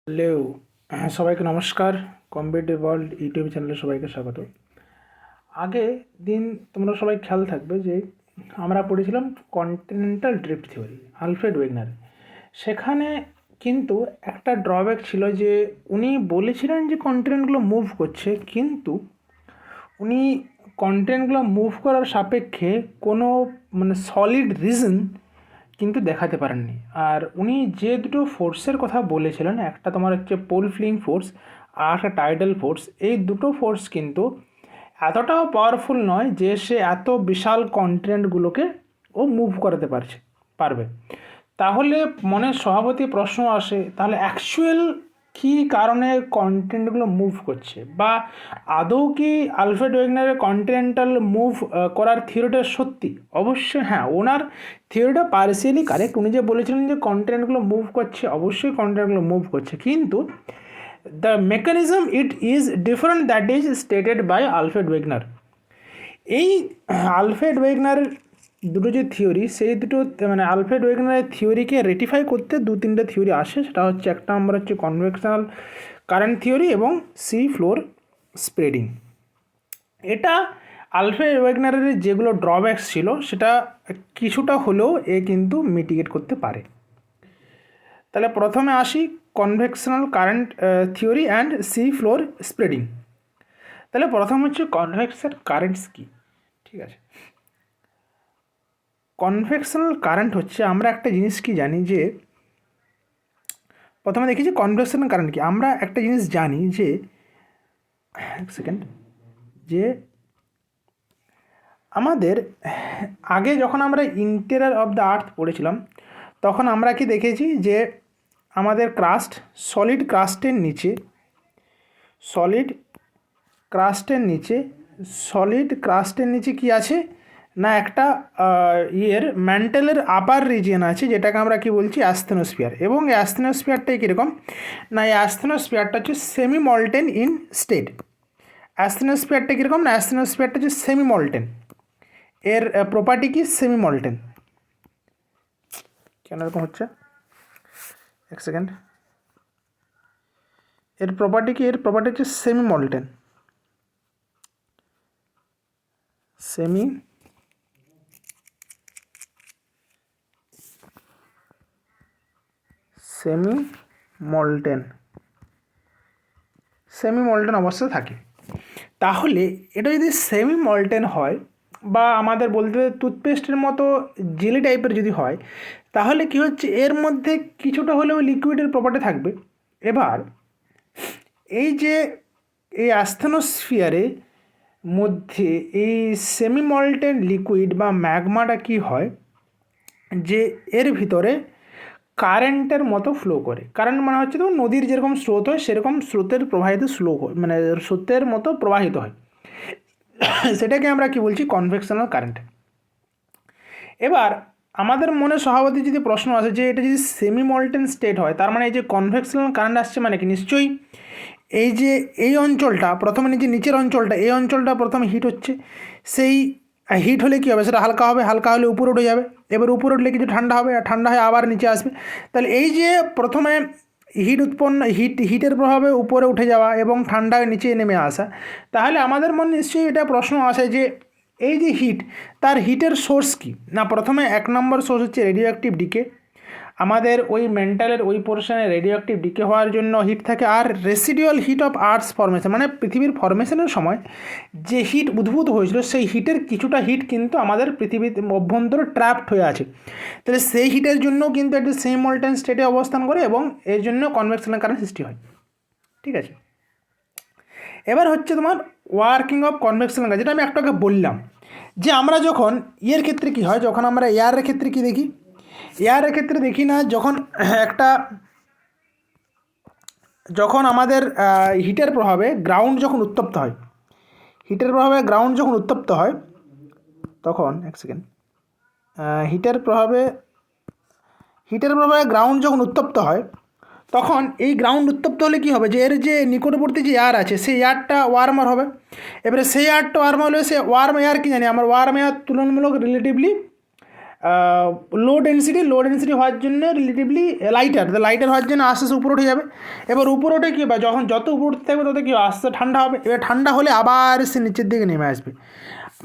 Hello, সবাইকে নমস্কার। Competitive world YouTube চ্যানেলে সবাইকে স্বাগত। আগে দিন তোমরা সবাই খেয়াল থাকবে যে আমরা পড়েছিলাম continental drift theory, Alfred Wegener. সেখানে কিন্তু একটা ড্রব্যাক ছিল যে উনি বলেছিলেন যে কন্টিনেন্টগুলো মুভ করছে, কিন্তু উনি কন্টিনেন্টগুলো মুভ করার সাপেক্ষে কোনো সলিড রিজন কিন্তু দেখাতে পারেননি। আর উনি যে দুটো ফোর্সের কথা বলেছিলেন, একটা তোমার হচ্ছে পোল ফ্লিং ফোর্স আর একটা টাইডাল ফোর্স, এই দুটো ফোর্স কিন্তু এতটাও পাওয়ারফুল নয় যে সে এত বিশাল কন্টিনেন্টগুলোকে ও মুভ করাতে পারবে। তাহলে মনে স্বভাবতই প্রশ্ন আসে, তাহলে অ্যাকচুয়াল কী কারণে কন্টিনেন্টগুলো মুভ করছে, বা আদৌ কি আলফ্রেড ওয়েগনারের কন্টিনেন্টাল মুভ করার থিওরিটা সত্যি? অবশ্যই হ্যাঁ, ওনার থিওরিটা পার্সিয়ালি কারেক্ট। উনি যে বলেছিলেন যে কন্টিনেন্টগুলো মুভ করছে, অবশ্যই কন্টিনেন্টগুলো মুভ করছে, কিন্তু the mechanism it is different, that is stated by Alfred Wegener. এই আলফ্রেড ওয়েগনারের দুটো যে থিওরি, সেই দুটো আলফ্রেড ওয়েগনারের থিওরিকে রেটিফাই করতে দু তিনটে থিওরি আসে। সেটা হচ্ছে, একটা নম্বর হচ্ছে কনভেকশনাল কারেন্ট থিওরি এবং সি ফ্লোর স্প্রেডিং। এটা আলফ্রেড ওয়েগনারের যেগুলো ড্রব্যাকস ছিল সেটা কিছুটা হলেও এ কিন্তু মিটিগেট করতে পারে। তাহলে প্রথমে আসি convectional current theory and C floor spreading. তাহলে প্রথম হচ্ছে কনভেকশন কারেন্টস কি। ঠিক আছে, কনভেকশনাল কারেন্ট হচ্ছে, আমরা একটা জিনিস কি জানি যে, প্রথমে দেখেছি কনভেকশনাল কারেন্ট কি। আমরা একটা জিনিস জানি যে, এক সেকেন্ড, যে আমাদের আগে যখন আমরা ইন্টেরিয়র অফ দ্য আর্থ পড়েছিলাম, তখন আমরা কি দেখেছি যে আমাদের ক্রাস্ট, সলিড ক্রাস্টের নিচে কি আছে না, একটা ম্যান্টেলের আপার রিজিয়ন আছে, যেটাকে আমরা কি বলছি অ্যাস্থেনোস্ফিয়ার। এবং এই অ্যাস্থেনোস্ফিয়ারটাই কীরকম না, এই অ্যাস্থেনোস্ফিয়ারটা হচ্ছে সেমি মল্টেন ইন স্টেট। অ্যাস্থেনোস্ফিয়ারটা কীরকম না, অ্যাস্থেনোস্ফিয়ারটা হচ্ছে সেমি মল্টেন। এর প্রপার্টি কি সেমি মল্টেন। কেন এরকম হচ্ছে, এক সেকেন্ড। এর প্রপার্টি কি, এর প্রপার্টি হচ্ছে সেমি মল্টেন। সেমি মল্টেন অবস্থায় থাকে। তাহলে এটা যদি সেমি মল্টেন হয়, বা আমাদের বলতে টুথপেস্টের মতো জেলি টাইপের যদি হয়, তাহলে কি হচ্ছে, এর মধ্যে কিছুটা হলেও লিকুইডের প্রপার্টি থাকবে। এবার এই যে এই অ্যাস্থেনোস্ফিয়ারে মধ্যে এই সেমি মল্টেন লিকুইড বা ম্যাগমাটা কি হয়, যে এর ভিতরে কারেন্টের মতো ফ্লো করে। কারেন্ট মানে হচ্ছে তো নদীর যেরকম স্রোত হয়, সেরকম স্রোতের প্রবাহিত স্রোতের মতো প্রবাহিত হয়। সেটাকে আমরা কি বলছি, কনভেকশনাল কারেন্ট। এবার আমাদের মনে স্বভাবতই যদি প্রশ্ন আসে যে এটা যদি সেমি মল্টেন স্টেট হয়, তার মানে এই যে কনভেকশনাল কারেন্ট আসছে, মানে কি নিশ্চয়ই এই যে এই অঞ্চলটা প্রথমে, নিচের অঞ্চলটা, এই অঞ্চলটা প্রথমে হিট হচ্ছে। সেই হিট হলে কী হবে, সেটা হালকা হবে, হালকা হলে উপরে উঠে যাবে। এবার উপরে উঠলে কিছু ঠান্ডা হবে, আর ঠান্ডা হয়ে আবার নিচে আসবে। তাহলে এই যে প্রথমে হিটের প্রভাবে উপরে উঠে যাওয়া এবং ঠান্ডা হয়ে নিচে নেমে আসা, তাহলে আমাদের মনে নিশ্চয়ই এটা প্রশ্ন আসে যে এই যে হিট, তার হিটের সোর্স কী না। প্রথমে এক নম্বর সোর্স হচ্ছে রেডিও অ্যাক্টিভ ডিকে। আমাদের ওই মেন্টালের ওই পোর্শনে রেডিও অ্যাক্টিভ ডিকে হওয়ার জন্য হিট থাকে। আর residual heat of earth's formation, মানে পৃথিবীর ফরমেশনের সময় যে হিট উদ্ভূত হয়েছিল, সেই হিটের কিছুটা হিট কিন্তু আমাদের পৃথিবীর অভ্যন্তরে ট্র্যাপড হয়ে আছে। তাহলে সেই হিটের জন্য কিন্তু একটি সেমি মল্টেন স্টেটে অবস্থান করে, এবং এর জন্য কনভেকশনাল কারেন্ট সৃষ্টি হয়। ঠিক আছে, এবার হচ্ছে তোমার ওয়ার্কিং অফ কনভেকশনাল কারেন্ট, যেটা আমি একটু আগে বললাম যে আমরা যখন ইয়ের ক্ষেত্রে কী হয়, যখন আমরা এয়ারের ক্ষেত্রে কী দেখি, এয়ারের ক্ষেত্রে দেখি না, যখন আমাদের হিটের প্রভাবে গ্রাউন্ড যখন উত্তপ্ত হয়, তখন এক সেকেন্ড, হিটের প্রভাবে গ্রাউন্ড যখন উত্তপ্ত হয়, তখন এই গ্রাউন্ড উত্তপ্ত হলে কী হবে, যে এর যে নিকটবর্তী যে এয়ার আছে, সেই এয়ারটা ওয়ার্মার হবে। এবারে সেই এয়ারটা ওয়ার্ম হলে, সে ওয়ার্ম এয়ার কি জানি, আমার ওয়ার্ম এয়ার তুলনামূলক রিলেটিভলি লো ডেন্সিটি হওয়ার জন্য রিলেটিভলি লাইটার হওয়ার জন্য আস্তে আস্তে উপরে উঠে যাবে। এবার উপরে উঠে কী হবে, যখন যত উপরে উঠতে থাকবে তত কী আস্তে ঠান্ডা হবে। এবার ঠান্ডা হলে আবার সে নিচের দিকে নেমে আসবে।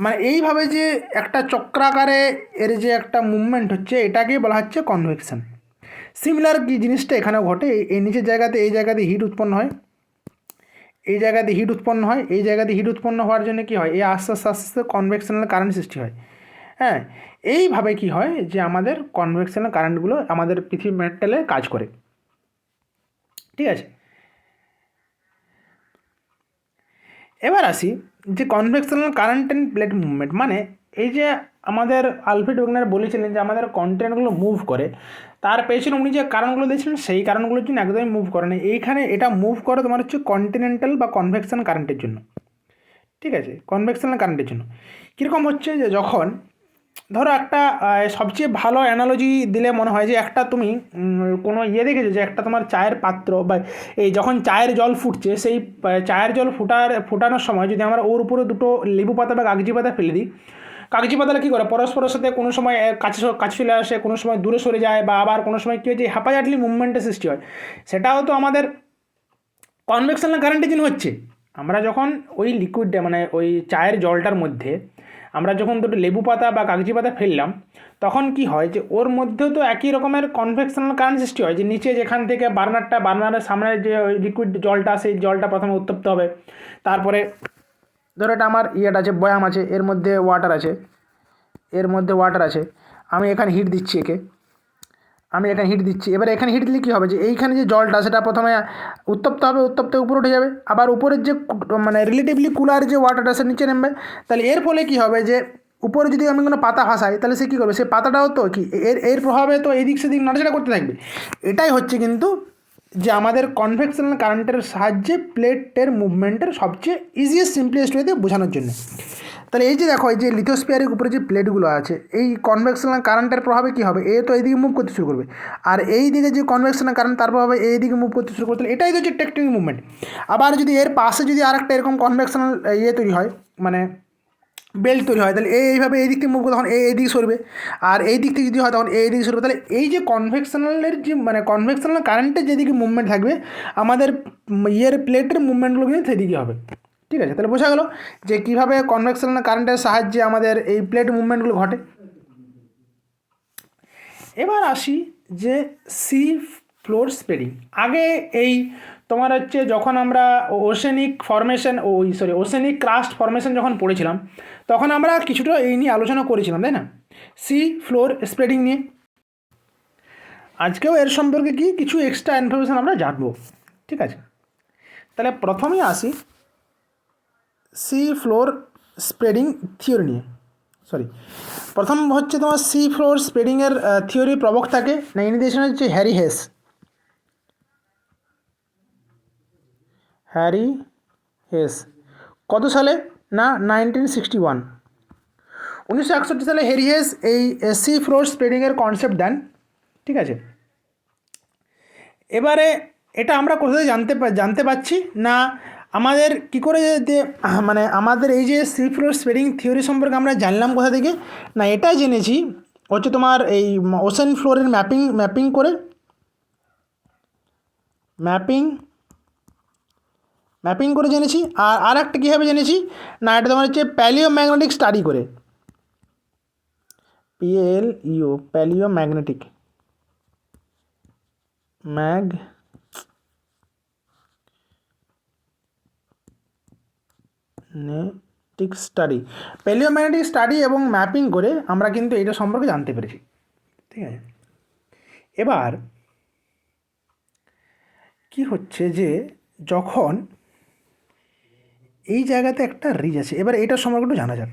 মানে এইভাবে যে একটা চক্রাকারে এর যে একটা মুভমেন্ট হচ্ছে, এটাকেই বলা হচ্ছে কনভেকশন। সিমিলার কি জিনিসটা এখানেও ঘটে। এই নিচের জায়গাতে এই জায়গাতে হিট উৎপন্ন হয়, এই জায়গাতে হিট উৎপন্ন হয়, এই জায়গাতে হিট উৎপন্ন হওয়ার জন্য কী হয়, এই আস্তে আস্তে আস্তে আস্তে কনভেকশনাল কারেন্ট সৃষ্টি হয়। হ্যাঁ, এইভাবে কি হয় যে আমাদের কনভেকশনাল কারেন্টগুলো আমাদের পৃথিবী মেটালে কাজ করে। ঠিক আছে, এবার আসি যে convectional current and plate movement. মানে এই যে আমাদের আলফ্রেড ওয়েগনার বলেছিলেন যে আমাদের কন্টেন্টগুলো মুভ করে, তার পেছনে উনি যে কারণগুলো দিয়েছিলেন সেই কারণগুলোর জন্য একদমই মুভ করে না। এইখানে এটা মুভ করে তোমার হচ্ছে কন্টিনেন্টাল বা কনভেকশন কারেন্টের জন্য। ঠিক আছে, কনভেকশনাল কারেন্টের জন্য কীরকম হচ্ছে যে যখন ধরো একটা সবচেয়ে ভালো অ্যানালজি দিলে মনে হয় যে একটা তুমি কোনো দেখেছো যে একটা তোমার চায়ের পাত্র বা এই যখন চায়ের জল ফুটছে, সেই চায়ের জল ফুটানোর সময় যদি আমরা ওর উপরে দুটো লেবু পাতা বা কাগজি পাতা ফেলে দিই, কাগজি পাতাটা কী করে পরস্পরের সাথে কোনো সময় কাছে চলে আসে, কোনো সময় দূরে সরে যায়, বা আবার কোনো সময় কী হচ্ছে হ্যাপাজাটলি মুভমেন্টের সৃষ্টি হয়। সেটাও তো আমাদের কনভেকশনাল কারেন্টের জন্য হচ্ছে। আমরা যখন ওই লিকুইডটা মানে ওই চায়ের জলটার মধ্যে আমরা যখন দুটো লেবু পাতা বা কাগজি পাতা ফেললাম, তখন কি হয় যে ওর মধ্যেও তো একই রকমের কনভেকশনাল কারেন্ট সৃষ্টি হয়। যে নিচে যেখান থেকে বার্নারের সামনের যে লিকুইড জলটা, সেই জলটা প্রথমে উত্তপ্ত হবে। তারপরে ধরো এটা আমার আছে, বয়াম আছে, এর মধ্যে ওয়াটার আছে, আমি এখানে হিট দিচ্ছি এবার এখানে হিট দিলে কী হবে যে এইখানে যে জলটা সেটা প্রথমে উত্তপ্ত হবে, উপরে উঠে যাবে, আবার উপরের যে মানে রিলেটিভলি কুলার যে ওয়াটারটা সে নিচে নেমবে। তাহলে এর ফলে কী হবে যে উপরে যদি আমি কোনো পাতা ভাসাই, তাহলে সে কী করবে, সে পাতাটাও তো কি এর প্রভাবে তো এদিক সেদিক নাড়াচাড়া করতে থাকবে। এটাই হচ্ছে কিন্তু যে আমাদের কনভেকশনাল কারেন্টের সাহায্যে প্লেটের মুভমেন্টের সবচেয়ে ইজিয়েস্ট সিম্পলেস্ট ওয়েতে বোঝানোর জন্য। তাহলে এই যে দেখো, এই যে লিথোস্ফিয়ারের উপরে যে প্লেটগুলো আছে, এই কনভেকশনাল কারেন্টের প্রভাবে কী হবে, তো এইদিকে মুভ করতে শুরু করবে, আর এই দিকে যে কনভেকশনাল কারেন্ট তার প্রভাবে এইদিকে মুভ করতে শুরু করতে, এটাই তো হচ্ছে টেকটনিক মুভমেন্ট। আবার যদি এর পাশে যদি আরেকটা এরকম কনভেকশনাল তৈরি হয়, মানে বেল্ট তৈরি হয়, তাহলে এইভাবে এই দিক থেকে মুভ করে তখন এই দিকে সরবে, আর এই দিক থেকে যদি হয় তখন এই দিকে সরবে। তাহলে এই যে কনভেকশনালের যে মানে কনভেকশনাল কারেন্টের যেদিকে মুভমেন্ট থাকবে, আমাদের প্লেটের মুভমেন্টগুলো কিন্তু সেদিকে হবে। ঠিক আছে, তাহলে বোঝা গেল যে কীভাবে কনভেকশনাল কারেন্টের সাহায্যে আমাদের এই প্লেট মুভমেন্টগুলো ঘটে। এবার আসি যে সি ফ্লোর স্প্রেডিং। আগে এই তোমার হচ্ছে যখন আমরা ওশেনিক ক্রাস্ট ফরমেশন যখন পড়েছিলাম, তখন আমরা কিছুটা এই নিয়ে আলোচনা করেছিলাম, তাই না, সি ফ্লোর স্প্রেডিং নিয়ে। আজকেও এর সম্পর্কে কিছু এক্সট্রা ইনফরমেশান আমরা জানবো। ঠিক আছে, তাহলে প্রথমেই আসি সি ফ্লোর স্প্রেডিং থিওরি নিয়ে। প্রথম হচ্ছে তোমার সি ফ্লোর স্প্রেডিংয়ের থিওরি প্রবক্তাকে না ইনি দিয়েছেন হচ্ছে হ্যারি হেস। কত সালে না 1961। 1961 সালে হ্যারি হেস এই সি ফ্লোর স্প্রেডিংয়ের কনসেপ্ট দেন। ঠিক আছে, এবারে এটা আমরা কোথায় জানতে পারছি না, আমাদের কি করে যে মানে আমাদের এই যে সি ফ্লোর স্প্রেডিং থিওরি সম্পর্কে আমরা জানলাম কোথা থেকে না, এটাই জেনেছি হচ্ছে তোমার এই ওশেন ফ্লোরের ম্যাপিং করে জেনেছি। আর একটা কীভাবে জেনেছি না, এটা তোমার হচ্ছে প্যালিওম্যাগনেটিক স্টাডি করে, প্যালিওম্যাগনেটিক স্টাডি এবং ম্যাপিং করে আমরা কিন্তু এটা সম্পর্কে জানতে পেরেছি। ঠিক আছে, এবার কি হচ্ছে যে যখন এই জায়গাতে একটা রিজ আছে, এবার এইটার সম্পর্কে একটু জানা যাক।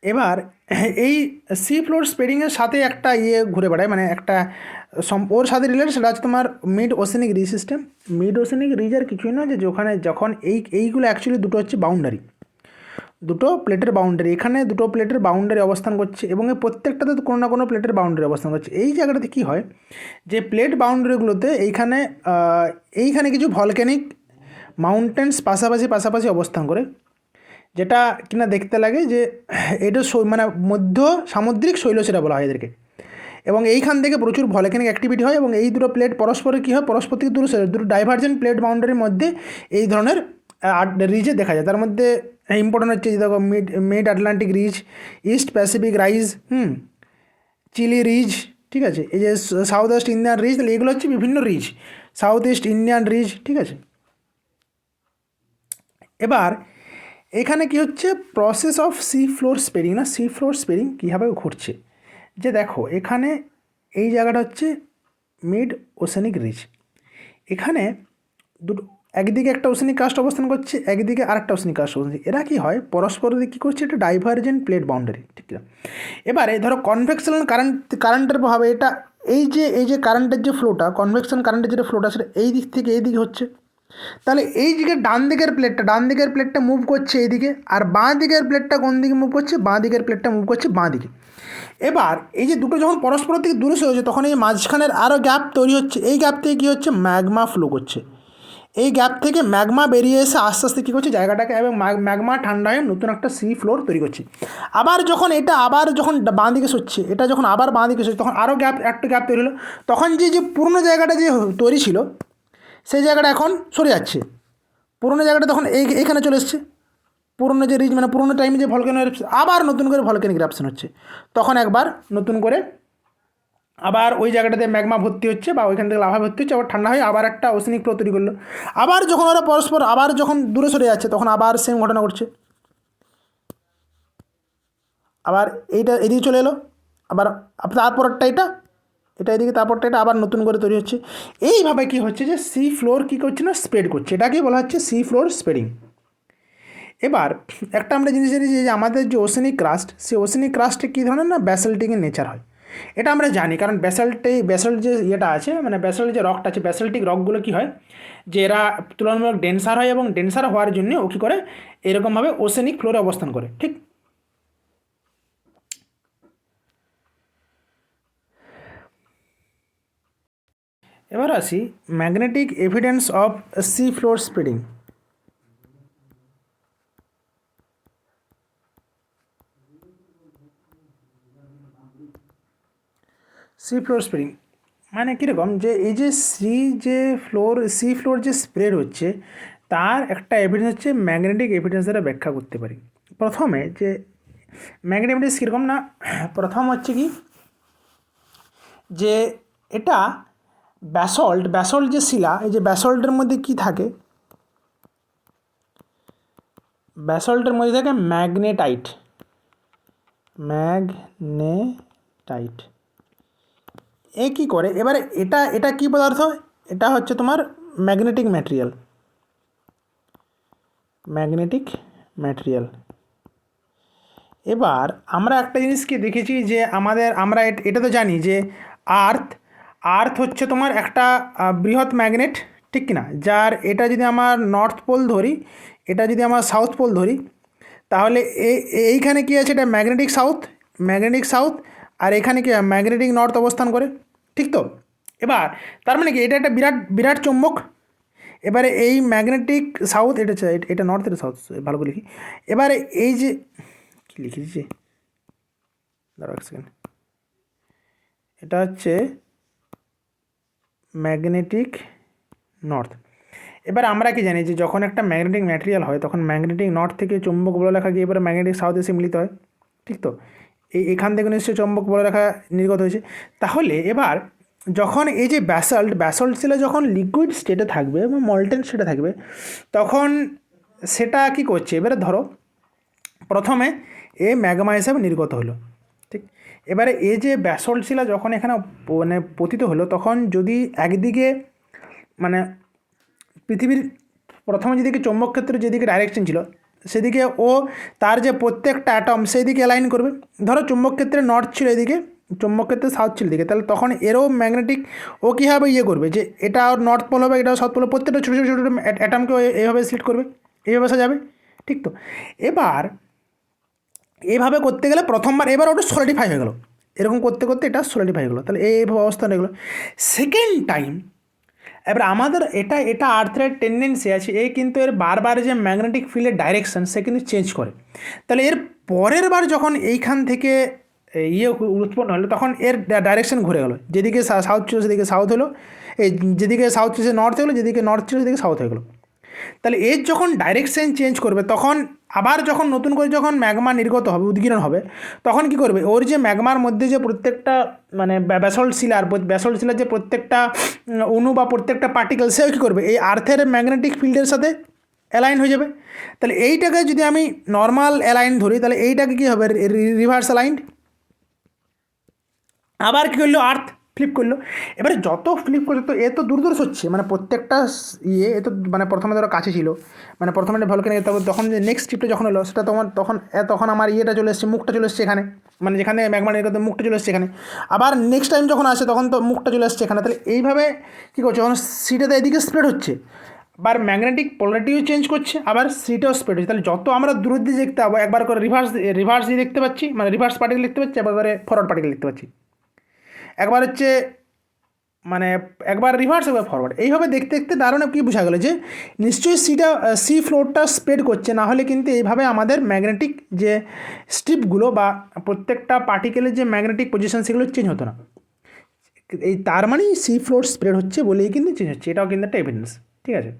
এবার এই সি ফ্লোর স্প্রেডিংয়ের সাথে একটা ঘুরে বেড়ায়, মানে একটা ওর সাথে রিলেটেড, সেটা হচ্ছে তোমার mid oceanic ridge system. Mid oceanic ridge আর কিছুই নয় যে যখন এইগুলো অ্যাকচুয়ালি দুটো হচ্ছে বাউন্ডারি, দুটো প্লেটের বাউন্ডারি, এখানে দুটো প্লেটের বাউন্ডারি অবস্থান করছে এবং এই প্রত্যেকটাতে কোনো না কোনো প্লেটের বাউন্ডারি অবস্থান করছে। এই জায়গাটাতে কী হয় যে প্লেট বাউন্ডারিগুলোতে এইখানে কিছু ভলক্যানিক মাউন্টেন্স পাশাপাশি অবস্থান করে, যেটা কিনা দেখতে লাগে যে এটা মানে মধ্য সামুদ্রিক শৈলশিরা বলা হয় এদেরকে। এবং এইখান থেকে প্রচুর ভলক্যানিক অ্যাক্টিভিটি হয় এবং এই দুটো প্লেট পরস্পরে কী হয়, পরস্পর থেকে দুটো ডাইভার্জেন্ট প্লেট বাউন্ডারির মধ্যে এই ধরনের রিজে দেখা যায়। তার মধ্যে ইম্পর্টেন্ট হচ্ছে দেখো mid Atlantic ridge, east Pacific rise, Chile ridge, ঠিক আছে, এই যে সাউথ ওয়েস্ট ইন্ডিয়ান রিজ, তাহলে এগুলো হচ্ছে বিভিন্ন ridge, south east Indian ridge, ঠিক আছে। এবার এখানে কি হচ্ছে, process of sea floor spreading, না সি ফ্লোর স্পেরিং কীভাবে ঘটছে, যে দেখো এখানে এই জায়গাটা হচ্ছে মিড ওশেনিক রিজ, এখানে দুটো একদিকে একটা ওশেনিক কাস্ট অবস্থান করছে, একদিকে আরেকটা ওশেনিক কাস্ট অবস্থান, এরা কী হয় পরস্পর কী করছে, এটা ডাইভার্জেন্ট প্লেট বাউন্ডারি, ঠিক না। এবারে ধরো কনভেকশন কারেন্টের প্রভাবে এটা এই যে কারেন্টের যে ফ্লোটা, কনভেকশন কারেন্টের যেটা ফ্লোটা সেটা এই দিক থেকে এই দিকে হচ্ছে, তাহলে এই দিকে ডান দিকের প্লেটটা মুভ করছে এইদিকে, আর বাঁ দিকের প্লেটটা কোন দিকে মুভ করছে, বাঁ দিকের প্লেটটা মুভ করছে বাঁ দিকে। এবার এই যে দুটো যখন পরস্পর থেকে দূরে সরে যাচ্ছে তখন এই মাঝখানের আরও গ্যাপ তৈরি হচ্ছে, এই গ্যাপ থেকে কী হচ্ছে, ম্যাগমা ফ্লো করছে, এই গ্যাপ থেকে ম্যাগমা বেরিয়ে এসে আস্তে আস্তে কী করছে জায়গাটাকে, এবং ম্যাগমা ঠান্ডা হয়ে নতুন একটা সি ফ্লোর তৈরি করছে। আবার যখন বাঁ দিকে সরছে, এটা যখন আবার বাঁ দিকে সরছে তখন আরও একটা গ্যাপ তৈরি হলো, তখন যে পুরনো জায়গাটা যে তৈরি ছিল সেই জায়গাটা এখন সরে যাচ্ছে, পুরনো জায়গাটা তখন এইখানে চলে এসছে, পুরনো যে রিজ মানে পুরনো টাইমে যে ভলক্যানো আবার নতুন করে ভলক্যানিক ইরাপশন হচ্ছে, তখন একবার নতুন করে আবার ওই জায়গাটাতে ম্যাগমা ভর্তি হচ্ছে বা ওইখান থেকে লাভা ভর্তি হচ্ছে, আবার ঠান্ডা হয়ে আবার একটা ওশেনিক ফ্লো তৈরি করলো। আবার যখন ওরা পরস্পর আবার যখন দূরে সরে যাচ্ছে তখন আবার সেম ঘটনা ঘটছে, আবার এইটা এদিকে চলে এলো, আবার তারপরটা এটা এদিকে, তারপরটা এটা আবার নতুন করে তৈরি হচ্ছে। এইভাবে কি হচ্ছে যে সি ফ্লোর কী করছে না, স্প্রেড করছে, এটাকেই বলা হচ্ছে সি ফ্লোর স্প্রেডিং। এবার একটা আমরা জিনিস জানি যে আমাদের যে ওশেনিক ক্রাস্ট, সেই ওশেনিক ক্রাস্টে কী ধরনের না ব্যাসল্টিকের নেচার হয়, এটা আমরা জানি, কারণ ব্যাসল্ট যে ইয়েটা আছে মানে ব্যাসল্ট যে রকটা আছে, ব্যাসল্টিক রকগুলো কী হয় যে এরা তুলনামূলক ডেন্সার হয় এবং ডেন্সার হওয়ার জন্য ও কী করে এরকমভাবে ওশেনিক ফ্লোরে অবস্থান করে, ঠিক। এবার আসি magnetic evidence of sea floor spreading. C floor spreading মানে কীরকম, যে এই যে সি ফ্লোর যে স্প্রেড হচ্ছে তার একটা এভিডেন্স হচ্ছে ম্যাগনেটিক এভিডেন্স দ্বারা ব্যাখ্যা করতে পারি। প্রথমে যে ম্যাগনেটিক এভিডেন্স কীরকম না, প্রথম হচ্ছে কি যে এটা ব্যাসল্ট যে শিলা, এই যে ব্যাসল্টের মধ্যে কি থাকে, ব্যাসল্টের মধ্যে থাকে ম্যাগনেটাইট, এ কী করে, এবারে এটা কী পদার্থ, এটা হচ্ছে তোমার ম্যাগনেটিক ম্যাটেরিয়াল। এবার আমরা একটা জিনিসকে দেখেছি যে আমরা এটা তো জানি যে আর্থ হচ্ছে তোমার একটা বৃহৎ ম্যাগনেট, ঠিক কিনা, যার এটা যদি আমার নর্থ পোল ধরি, এটা যদি আমার সাউথ পোল ধরি, তাহলে এইখানে কী আছে, এটা ম্যাগনেটিক সাউথ, আর এখানে কি ম্যাগনেটিক নর্থ অবস্থান করে, ঠিক তো। এবার তার মানে কি এটা একটা বিরাট চুম্বক। এবারে এই ম্যাগনেটিক সাউথ, এটা নর্থ, এটা সাউথ, ভালো করে লিখি। এবারে এই যে কী লিখেছি, দাঁড়াও এক সেকেন্ড, এটা হচ্ছে ম্যাগনেটিক নর্থ। এবার আমরা কি জানি যে যখন একটা ম্যাগনেটিক ম্যাটেরিয়াল হয় তখন ম্যাগনেটিক নর্থ থেকে চুম্বক বলরেখা গিয়ে এবারে ম্যাগনেটিক সাউথ এসে মিলিত হয়, ঠিক তো। এখান থেকে নিশ্চয়ই চুম্বক বলরেখা নির্গত হয়েছে। তাহলে এবার যখন এই যে ব্যাসল্ট শিলা যখন লিকুইড স্টেটে থাকবে এবং মল্টেন স্টেটে থাকবে তখন সেটা কি করছে, এবারে ধরো প্রথমে এ ম্যাগমা হিসাবে নির্গত হলো, ঠিক। এবারে এই যে ব্যাসল্ট শিলা যখন এখানে মানে পতিত হলো তখন যদি একদিকে মানে পৃথিবীর প্রথমে যেদিকে চৌম্বক ক্ষেত্রে যেদিকে ডাইরেকশন ছিল সেদিকে ও তার যে প্রত্যেকটা অ্যাটম সেই দিকে অ্যালাইন করবে। ধরো চুম্বক ক্ষেত্রে নর্থ ছিল এদিকে, চুম্বক ক্ষেত্রে সাউথ ছিল দিকে, তাহলে তখন এরও ম্যাগনেটিক ও কীভাবে করবে যে এটা ওর নর্থ পোল হবে, এটাও সাউথ পোল, প্রত্যেকটা ছোটো ছোটো ছোটো অ্যাটমকে এইভাবে সিলেক্ট করবে, এইভাবে সাজাবে, ঠিক তো। এবার এইভাবে করতে গেলে প্রথমবার এবার ওটা সলিডিফাই হয়ে গেলো, এরকম করতে করতে এটা সলিডিফাই হয়ে গেলো, তাহলে এইভাবে অবস্থা হয়ে গেলো। সেকেন্ড টাইম এবার আমাদের এটা এটা আর্থের টেন্ডেন্সি আছে, এই কিন্তু এর বারবার যে ম্যাগনেটিক ফিল্ডের ডাইরেকশন সে কিন্তু চেঞ্জ করে। তাহলে এর পরের বার যখন এইখান থেকে ইয়ে উৎপন্ন হলো তখন এর ডাইরেকশন ঘুরে গেলো, যেদিকে সাউথ ছিল সেদিকে সাউথ হলো, এই যেদিকে সাউথ ছিল সে নর্থ হলো, যেদিকে নর্থ ছিল সেদিকে সাউথ হয়ে গেলো। তাহলে এর যখন ডাইরেকশন চেঞ্জ করবে তখন আবার যখন নতুন করে যখন ম্যাগমা নির্গত হবে, উদ্গীরণ হবে, তখন কি করবে, ওর যে ম্যাগমার মধ্যে যে প্রত্যেকটা মানে ব্যাসল্ট শিলার যে প্রত্যেকটা অণু বা প্রত্যেকটা পার্টিকেল সেও কী করবে, এই আর্থের ম্যাগনেটিক ফিল্ডের সাথে অ্যালাইন হয়ে যাবে। তাহলে এইটাকে যদি আমি নর্মাল অ্যালাইন ধরি, তাহলে এইটাকে কী হবে, রিভার্স অ্যালাইন্ড। আবার কী করলো, আর্থ ফ্লিপ করলো। এবারে যত ফ্লিপ করছে তো এ তো দূর দূর হচ্ছে, মানে প্রত্যেকটা ইয়ে এ তো মানে প্রথমে ধরো কাছে ছিল, মানে প্রথমে ভলকানিক, তারপর তখন যে নেক্সট ট্রিপটা যখন হলো সেটা তখন আমার ইয়েটা চলে এসছে, মুখটা চলে এসছে এখানে, মানে যেখানে ম্যাগমা নির্গত মুখটা চলে এসছে এখানে। আবার নেক্সট টাইম যখন আসে তখন তো মুখটা চলে আসছে এখানে। তাহলে এইভাবে কী করছে, যখন সিটাতে এদিকে স্প্রেড হচ্ছে, আবার ম্যাগনেটিক পোলারিটিও চেঞ্জ করছে, আবার সিটাও স্প্রেড হচ্ছে। তাহলে যত আমরা দূরের দিকে দেখতে পাবো, একবার করে রিভার্স দিয়ে দেখতে পাচ্ছি, মানে রিভার্স পার্টিকেল দেখতে পাচ্ছি, একবার করে ফরওয়ার্ড পার্টিকেল দেখতে পাচ্ছি, একবার হচ্ছে মানে একবার রিভার্স একবার ফরওয়ার্ড। এইভাবে দেখতে দেখতে দারুণ কী বোঝা গেলো যে নিশ্চয়ই সি ফ্লোরটা স্প্রেড করছে, না হলে কিন্তু এইভাবে আমাদের ম্যাগনেটিক যে স্ট্রিপগুলো বা প্রত্যেকটা পার্টিকেলের যে ম্যাগনেটিক পজিশন সেগুলো চেঞ্জ হতো না। এই তার মানেই সি ফ্লোর স্প্রেড হচ্ছে বলেই কিন্তু চেঞ্জ হচ্ছে, এটাও কিন্তু একটা এভিডেন্স। ঠিক আছে,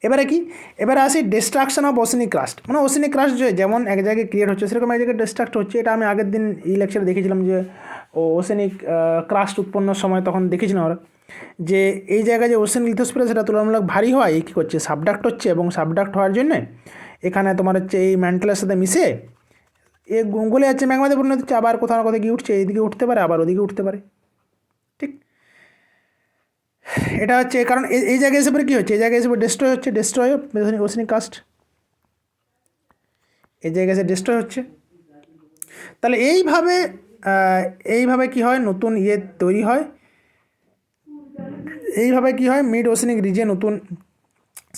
এবারে কি, এবারে আসি ডিস্ট্রাকশন অফ ওশেনিক ক্রাস্ট। মানে ওশেনিক ক্রাস্ট যেমন এক জায়গায় ক্রিয়েট হচ্ছে সেরকম এক জায়গায় ডিস্ট্রাক্ট হচ্ছে। এটা আমি আগের দিন এই লেকচারে দেখেছিলাম যে ওশেনিক ক্রাস্ট উৎপন্নর সময় তখন দেখেছিলাম আমরা যে এই জায়গায় যে ওশেন লিথোস্ফিয়ার সেটা তুলনামূলক ভারী হয়, কী করছে, সাবডাক্ট হচ্ছে, এবং সাবডাক্ট হওয়ার জন্য এখানে তোমার হচ্ছে এই ম্যান্টেলের সাথে মিশে এ গলে যাচ্ছে, ম্যাগমাতে পরিণত হচ্ছে, আবার কোথাও না কোথাও গিয়ে উঠছে, এইদিকে উঠতে পারে আবার ওদিকে উঠতে পারে। ঠিক, এটা হচ্ছে কারণ এই জায়গায় এসে পরে কী হচ্ছে, এই জায়গায় এসে ডেস্ট্রয় ওশেনিক ক্রাস্ট, এই জায়গায় এসে ডেস্ট্রয় হচ্ছে। তাহলে এইভাবে কি হয়, নতুন ইয়ে তৈরি হয়, এইভাবে কি হয়, মিড ওশেনিক রিজিয়ন নতুন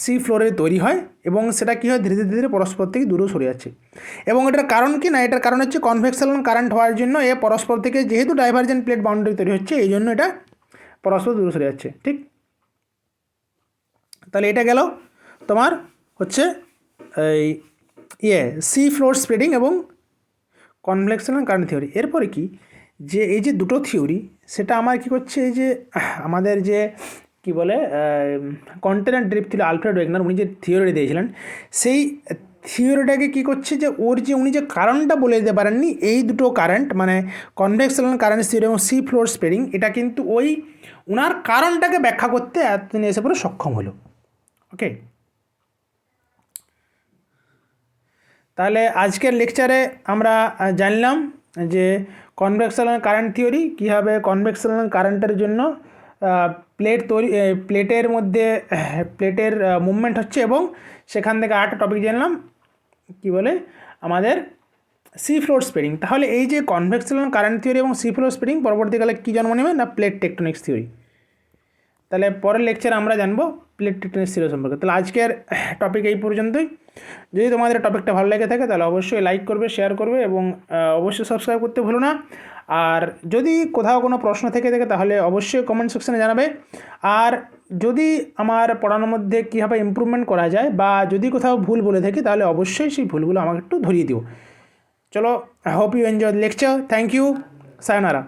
সি ফ্লোরে তৈরি হয়, এবং সেটা কী হয়, ধীরে ধীরে পরস্পর থেকে দূরেও সরে যাচ্ছে। এবং এটার কারণ কি না, এটার কারণ হচ্ছে কনভেকশন কারেন্ট হওয়ার জন্য এ পরস্পর থেকে যেহেতু ডাইভারজেন্ট প্লেট বাউন্ডারি তৈরি হচ্ছে, এই জন্য এটা পরস্পর দূরে সরে যাচ্ছে। ঠিক, তাহলে এটা গেল তোমার হচ্ছে এই সি ফ্লোর স্প্রেডিং এবং কনভেকশনাল কারেন্ট থিওরি। এরপরে কি, যে এই যে দুটো থিওরি সেটা আমার কী করছে, এই যে আমাদের যে কী বলে কন্টেনার ড্রিপ ছিল আলফ্রেড ওয়েগনার, উনি যে থিওরি দিয়েছিলেন সেই থিওরিটাকে কী করছে, যে ওর যে উনি যে কারণটা বলে দিতে পারেননি, এই দুটো কারেন্ট মানে কনভেকশনাল কারেন্ট থিওরি এবং সি ফ্লোর স্প্রেডিং, এটা কিন্তু ওই ওনার কারণটাকে ব্যাখ্যা করতে এতদিন এসে পরে সক্ষম হলো। ওকে, তাহলে আজকের লেকচারে আমরা জানলাম যে কনভেকশনাল কারেন্ট থিওরি, কীভাবে কনভেকশনাল কারেন্টের জন্য প্লেটের মধ্যে প্লেটের মুভমেন্ট হচ্ছে, এবং সেখান থেকে আরেকটা টপিক জানলাম কী বলে আমাদের সি ফ্লোর স্প্রেডিং। তাহলে এই যে কনভেকশনাল কারেন্ট থিওরি এবং সি ফ্লোর স্প্রেডিং পরবর্তীকালে কী জন্ম নেবে না, প্লেট টেকটনিক্স থিওরি। তাহলে পরের লেকচারে আমরা জানবো প্লেট টেকটনিক্স থিওরি সম্পর্কে। তাহলে আজকের টপিক এই পর্যন্তই। যদি তোমাদের টপিকটা ভালো লেগে থাকে তাহলে অবশ্যই লাইক করবে, শেয়ার করবে, এবং অবশ্যই সাবস্ক্রাইব করতে ভুলো না। আর যদি কোথাও কোনো প্রশ্ন থেকে থাকে তাহলে অবশ্যই কমেন্ট সেকশানে জানাবে। আর যদি আমার পড়ানোর মধ্যে কীভাবে ইমপ্রুভমেন্ট করা যায় বা যদি কোথাও ভুল বলে থাকি তাহলে অবশ্যই সেই ভুলগুলো আমাকে একটু ধরিয়ে দিও। চলো, hope you enjoy lecture. Thank you, সায়োনারা।